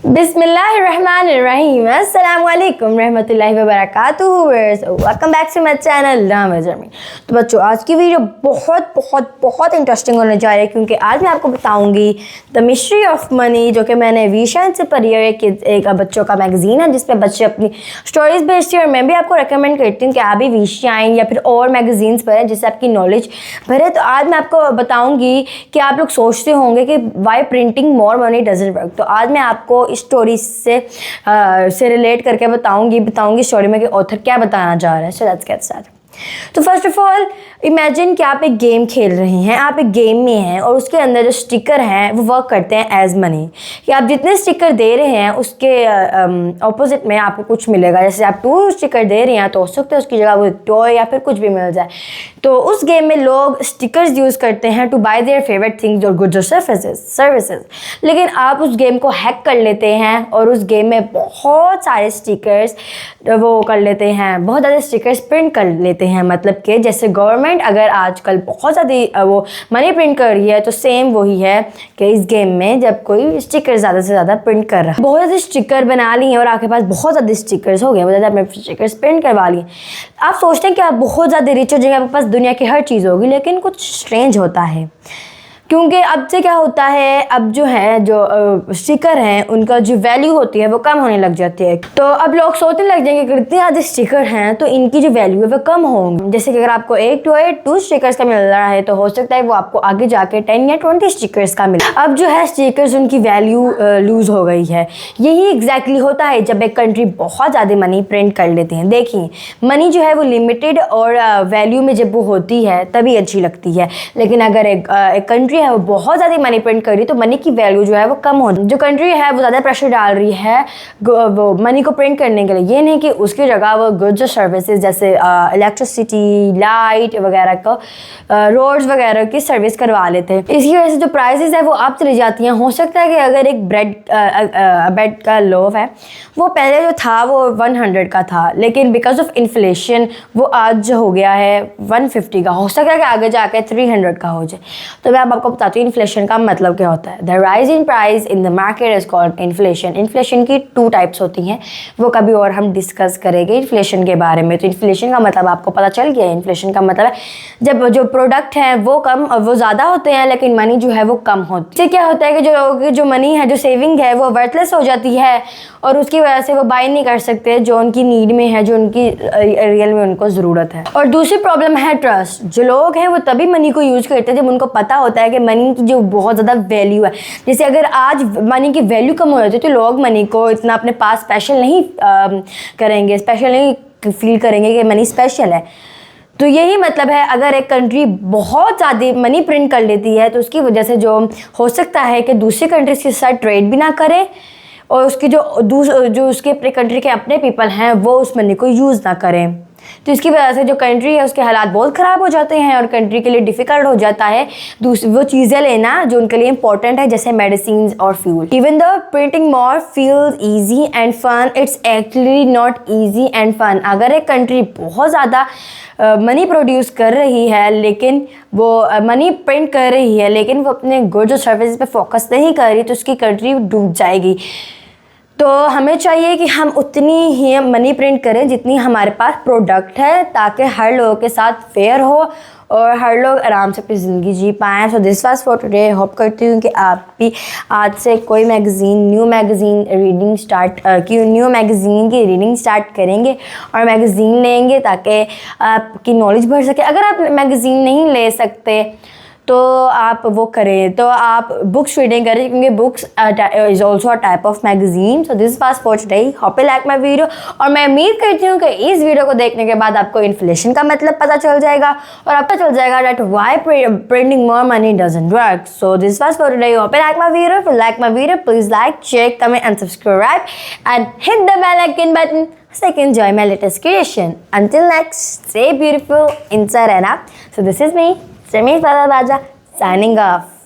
बिस्मिल्लाहिर्रहमानिर्रहीम, अस्सलाम वालेकुम रहमतुल्लाहि व बरकातुहू। Welcome back to my channel नाम जर्मी। तो बच्चों, आज की वीडियो बहुत बहुत बहुत इंटरेस्टिंग होने जा रही है, क्योंकि आज मैं आपको बताऊंगी द मिस्ट्री ऑफ मनी, जो कि मैंने वीशाइन से पढ़ी है। कि एक बच्चों का मैगजीन है जिसमें बच्चे अपनी स्टोरीज भेजते हैं, और मैं भी आपको रिकमेंड करती हूँ कि आप भी वीशाइन या फिर और मैगजीन्स पढ़ें जिससे आपकी नॉलेज बढ़े। तो आज मैं आपको बताऊँगी कि आप लोग सोचते होंगे कि why printing more money doesn't work. तो आज मैं आपको स्टोरी से रिलेट करके बताऊंगी स्टोरी में कि ऑथर क्या बताना चाह रहा है। So let's get started. तो फर्स्ट ऑफ ऑल इमेजिन कि आप एक गेम खेल रहे हैं, आप एक गेम में हैं और उसके अंदर जो स्टिकर हैं वो वर्क करते हैं एज मनी। कि आप जितने स्टिकर दे रहे हैं उसके ऑपोजिट में आपको कुछ मिलेगा। जैसे आप 2 स्टिकर दे रहे हैं तो हो सकता है उसकी जगह वो टॉय या फिर कुछ भी मिल जाए। तो उस गेम में लोग स्टिकर्स यूज़ करते हैं to buy their favourite things और गुड्स और सर्विसेज। लेकिन आप उस गेम को हैक कर लेते हैं और उस गेम में बहुत सारे स्टिकर्स वो कर लेते हैं, बहुत ज़्यादा स्टिकर्स प्रिंट कर लेते हैं। मतलब कि जैसे गवर्नमेंट अगर आजकल बहुत ज़्यादा वो मनी प्रिंट कर रही है, तो सेम वही है कि इस गेम में जब कोई स्टिकर ज़्यादा से ज़्यादा प्रिंट कर रहा है, बहुत ज़्यादा स्टिकर बना लिए और आपके पास बहुत ज़्यादा स्टिकर्स हो गए, बहुत ज़्यादा अपने स्टिकर्स प्रिंट करवा लिए। आप सोचते हैं कि आप बहुत ज़्यादा रिच हो जाएंगे, आपके पास दुनिया की हर चीज़ होगी, लेकिन कुछ स्ट्रेंज होता है। क्योंकि अब से क्या होता है, अब जो है जो स्टिकर हैं उनका जो वैल्यू होती है वो कम होने लग जाती है। तो अब लोग सोचने लग जाएंगे कि इतने ज़्यादा स्टिकर हैं तो इनकी जो वैल्यू है वो कम होंगी। जैसे कि अगर आपको 2 स्टिकर्स का मिल रहा है तो हो सकता है वो आपको आगे जाके 10 या 20 स्टिकर्स का मिले। अब जो है स्टिकर्स उनकी वैल्यू लूज़ हो गई है। यही एग्जैक्टली होता है जब एक कंट्री बहुत ज़्यादा मनी प्रिंट कर लेते हैं। देखिए, मनी जो है वो लिमिटेड और वैल्यू में जब वो होती है तभी अच्छी लगती है, लेकिन अगर एक कंट्री है वो बहुत ज़्यादा मनी प्रिंट कर रही है तो मनी की वैल्यू जो है वो कम हो। जो कंट्री है वो ज़्यादा प्रेशर डाल रही है वो मनी को प्रिंट करने के लिए, ये नहीं कि उसकी जगह वो गुड्स और सर्विसेज जैसे इलेक्ट्रिसिटी, लाइट वगैरह को, रोड्स वगैरह की सर्विस करवा लेते हैं। इसकी वजह से जो प्राइसेस है वो आप चली जाती हैं। हो सकता है कि अगर एक ब्रेड का लोफ है वो पहले जो था वो 100 का था, लेकिन बिकॉज ऑफ इन्फ्लेशन वो आज जो हो गया है 150 का। हो सकता है कि आगे जाके 300 का हो जाए। तो मैं अब आपको बताती हूँ इन्फ्लेशन का मतलब क्या होता है। The rise in price in the market is called inflation. Inflation की 2 टाइप्स होती हैं, वो कभी और हम डिस्कस करेंगे इन्फ्लेशन के बारे में। तो इन्फ्लेशन का मतलब आपको पता चल गया। इन्फ्लेशन का मतलब है जब जो प्रोडक्ट हैं वो ज़्यादा होते हैं लेकिन मनी जो है वो कम होती है। इससे क्या होता है कि जो मनी है, जो सेविंग है वो वर्थलेस हो जाती है और उसकी वजह से वो बाय नहीं कर सकते जो उनकी नीड में है, जो उनकी रियल में उनको ज़रूरत है। और दूसरी प्रॉब्लम है ट्रस्ट। जो लोग हैं वो तभी मनी को यूज़ करते हैं जब उनको पता होता है कि मनी की जो बहुत ज़्यादा वैल्यू है। जैसे अगर आज मनी की वैल्यू कम हो जाती है तो लोग मनी को इतना अपने पास स्पेशल नहीं करेंगे, स्पेशल नहीं फील करेंगे कि मनी स्पेशल है। तो यही मतलब है, अगर एक कंट्री बहुत ज़्यादा मनी प्रिंट कर लेती है तो उसकी वजह से जो हो सकता है कि दूसरी कंट्रीज के साथ ट्रेड भी ना करे और उसकी जो उसके अपने कंट्री के अपने पीपल हैं वो उस मनी को यूज़ ना करें। तो इसकी वजह से जो कंट्री है उसके हालात बहुत ख़राब हो जाते हैं और कंट्री के लिए डिफ़िकल्ट हो जाता है वो चीज़ें लेना जो उनके लिए इंपॉर्टेंट है, जैसे मेडिसिन और fuel. Even the printing more feels easy and fun, it's actually not easy and fun. अगर एक कंट्री बहुत ज़्यादा मनी प्रोड्यूस कर रही है, लेकिन वो मनी प्रिंट कर रही है लेकिन वो अपने गुड्स और सर्विसेज पे फोकस नहीं कर रही, तो उसकी कंट्री डूब जाएगी। तो हमें चाहिए कि हम उतनी ही मनी प्रिंट करें जितनी हमारे पास प्रोडक्ट है, ताकि हर लोगों के साथ फेयर हो और हर लोग आराम से अपनी ज़िंदगी जी पाएँ। So this was for today. Hope करती हूँ कि आप भी आज से कोई न्यू मैगज़ीन की रीडिंग स्टार्ट करेंगे और मैगज़ीन लेंगे ताकि आपकी नॉलेज बढ़ सके। अगर आप मैगज़ीन नहीं ले सकते तो आप वो करें, तो आप बुक्स रीडिंग करें, क्योंकि books is also a type of magazine. So this was for today. Hope you like my video. और मैं उम्मीद करती हूँ कि इस वीडियो को देखने के बाद आपको इन्फ्लेशन का मतलब पता चल जाएगा और आपको चल जाएगा that why printing more money doesn't work. So this was for today. Hope you like my video. If you like my video, please like, share, comment and subscribe and hit the bell icon button so you can enjoy my latest creation. Until next, stay beautiful inside and out. So this is me, Sami Baja, signing off.